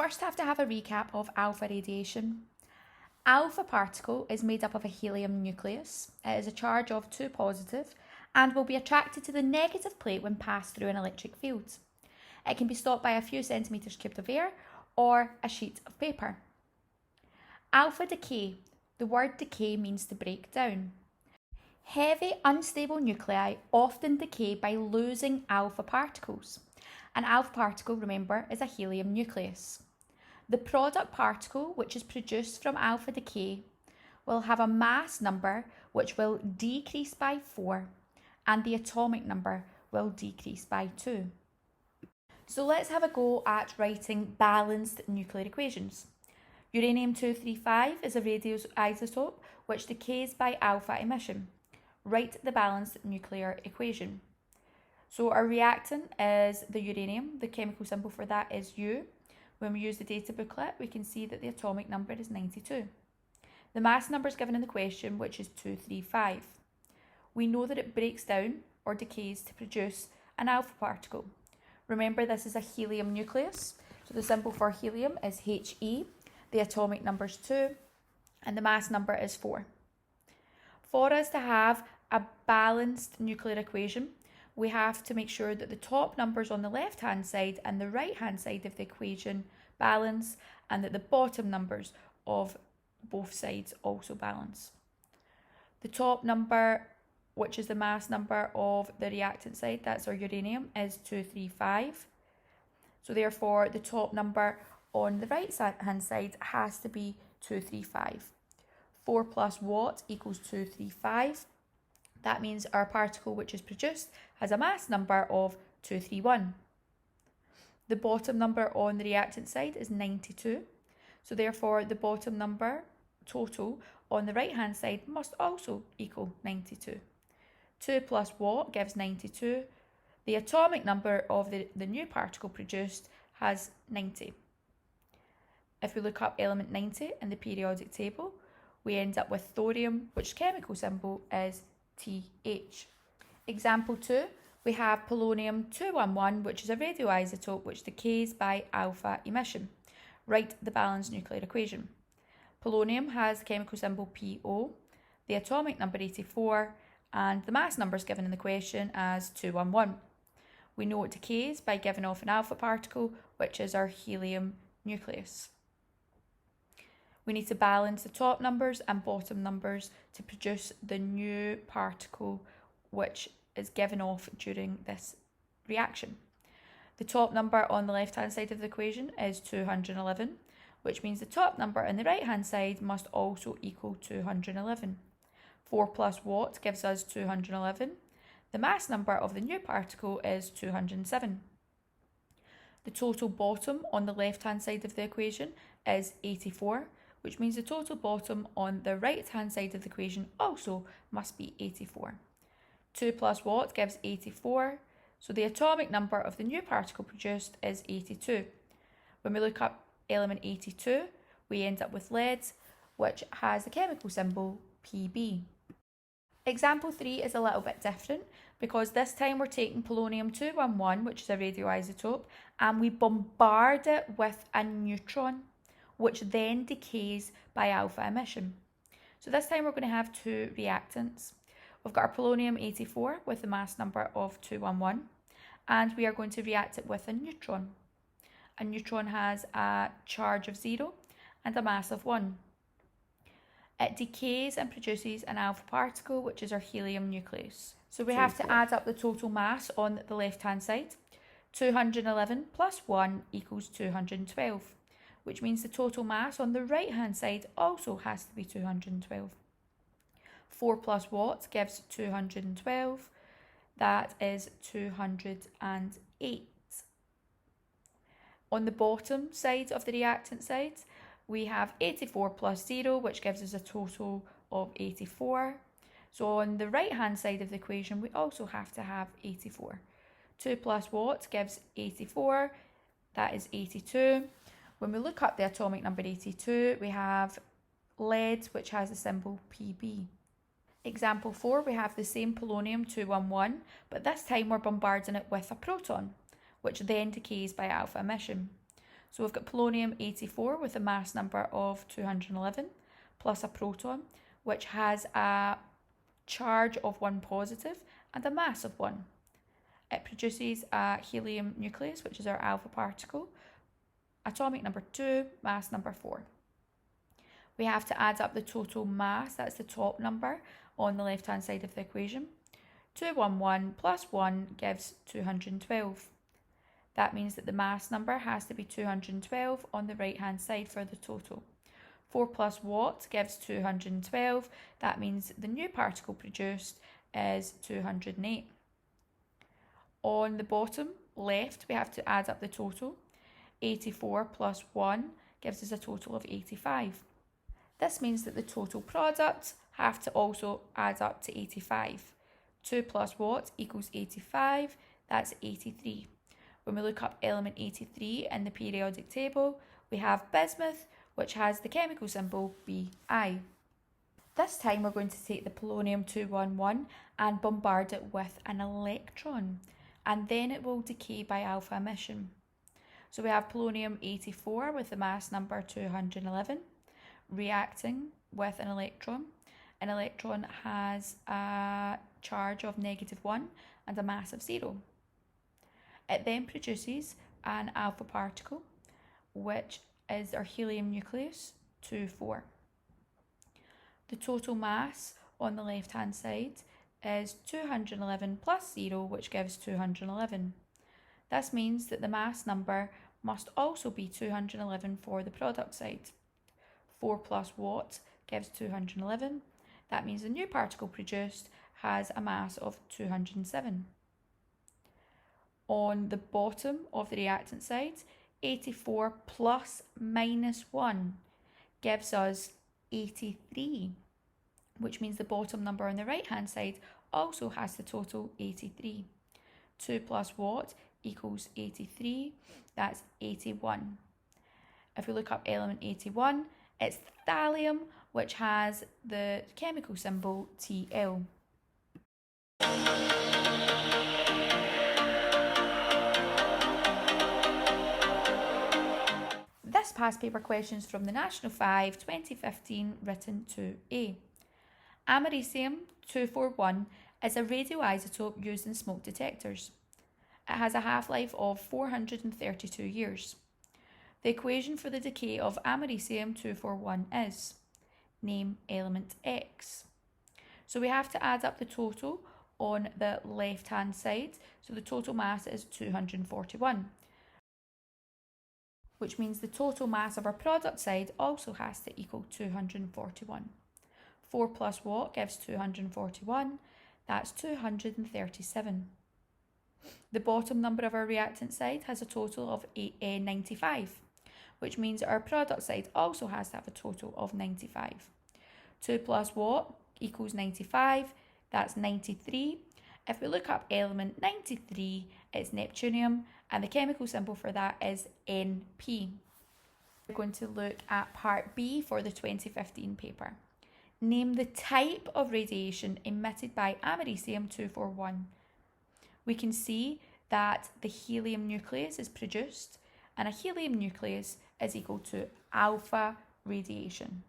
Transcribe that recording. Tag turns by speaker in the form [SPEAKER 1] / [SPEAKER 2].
[SPEAKER 1] first have to have a recap of alpha radiation. Alpha particle is made up of a helium nucleus. It is a charge of 2 positive and will be attracted to the negative plate when passed through an electric field. It can be stopped by a few centimetres cubed of air or a sheet of paper. Alpha decay. The word decay means to break down. Heavy, unstable nuclei often decay by losing alpha particles. An alpha particle, remember, is a helium nucleus. The product particle, which is produced from alpha decay, will have a mass number which will decrease by 4, and the atomic number will decrease by 2. So let's have a go at writing balanced nuclear equations. Uranium-235 is a radioisotope which decays by alpha emission. Write the balanced nuclear equation. So our reactant is the uranium. The chemical symbol for that is U. When we use the data booklet, we can see that the atomic number is 92. The mass number is given in the question, which is 235. We know that it breaks down or decays to produce an alpha particle. Remember, this is a helium nucleus. So the symbol for helium is He. The atomic number is 2 and the mass number is 4. For us to have a balanced nuclear equation, we have to make sure that the top numbers on the left-hand side and the right-hand side of the equation balance, and that the bottom numbers of both sides also balance. The top number, which is the mass number of the reactant side, that's our uranium, is 235. So therefore, the top number on the right-hand side has to be 235. 4 plus what equals 235. That means our particle which is produced has a mass number of 231. The bottom number on the reactant side is 92. So therefore the bottom number total on the right hand side must also equal 92. 2 plus what gives 92. The atomic number of the new particle produced has 90. If we look up element 90 in the periodic table, we end up with thorium, which chemical symbol is Th. Example 2, we have polonium-211, which is a radioisotope which decays by alpha emission. Write the balanced nuclear equation. Polonium has the chemical symbol Po, the atomic number 84, and the mass number is given in the question as 211. We know it decays by giving off an alpha particle, which is our helium nucleus. We need to balance the top numbers and bottom numbers to produce the new particle which is given off during this reaction. The top number on the left-hand side of the equation is 211, which means the top number on the right-hand side must also equal 211. 4 plus what gives us 211. The mass number of the new particle is 207. The total bottom on the left-hand side of the equation is 84, which means the total bottom on the right-hand side of the equation also must be 84. 2 plus what gives 84, so the atomic number of the new particle produced is 82. When we look up element 82, we end up with lead, which has the chemical symbol Pb. Example 3 is a little bit different because this time we're taking polonium-211, which is a radioisotope, and we bombard it with a neutron, which then decays by alpha emission. So this time we're going to have 2 reactants. We've got our polonium-84 with the mass number of 211, and we are going to react it with a neutron. A neutron has a charge of 0 and a mass of 1. It decays and produces an alpha particle, which is our helium nucleus. So we have to add up the total mass on the left-hand side. 211 plus 1 equals 212. Which means the total mass on the right-hand side also has to be 212. 4 plus what gives 212. That is 208. On the bottom side of the reactant side, we have 84 plus 0, which gives us a total of 84. So on the right-hand side of the equation, we also have to have 84. 2 plus what gives 84. That is 82. When we look up the atomic number 82, we have lead, which has the symbol Pb. Example 4, we have the same polonium-211, but this time we're bombarding it with a proton, which then decays by alpha emission. So we've got polonium-84 with a mass number of 211 plus a proton, which has a charge of 1 positive and a mass of 1. It produces a helium nucleus, which is our alpha particle, atomic number 2, mass number 4. We have to add up the total mass, that's the top number on the left-hand side of the equation. 211 plus 1 gives 212. That means that the mass number has to be 212 on the right-hand side for the total. 4 plus what gives 212. That means the new particle produced is 208. On the bottom left, we have to add up the total. 84 plus 1 gives us a total of 85. This means that the total products have to also add up to 85. 2 plus what equals 85, that's 83. When we look up element 83 in the periodic table, we have bismuth, which has the chemical symbol Bi. This time we're going to take the polonium-211 and bombard it with an electron, and then it will decay by alpha emission. So we have polonium-84 with the mass number 211 reacting with an electron. An electron has a charge of -1 and a mass of 0. It then produces an alpha particle, which is our helium nucleus, 2,4. The total mass on the left-hand side is 211 plus 0, which gives 211. This means that the mass number must also be 211 for the product side. 4 plus what gives 211. That means the new particle produced has a mass of 207. On the bottom of the reactant side, 84 plus -1 gives us 83, which means the bottom number on the right hand side also has the total 83. 2 plus what equals 83, that's 81. If we look up element 81, it's thallium, which has the chemical symbol Tl. This past paper questions from the National 5 2015 written to A. Americium-241 is a radioisotope used in smoke detectors. It has a half-life of 432 years. The equation for the decay of americium-241 is, name element X. So we have to add up the total on the left-hand side. So the total mass is 241, which means the total mass of our product side also has to equal 241. 4 plus what gives 241, that's 237. The bottom number of our reactant side has a total of 95, which means our product side also has to have a total of 95. 2 plus what equals 95, that's 93. If we look up element 93, it's neptunium, and the chemical symbol for that is Np. We're going to look at part B for the 2015 paper. Name the type of radiation emitted by americium-241. We can see that the helium nucleus is produced, and a helium nucleus is equal to alpha radiation.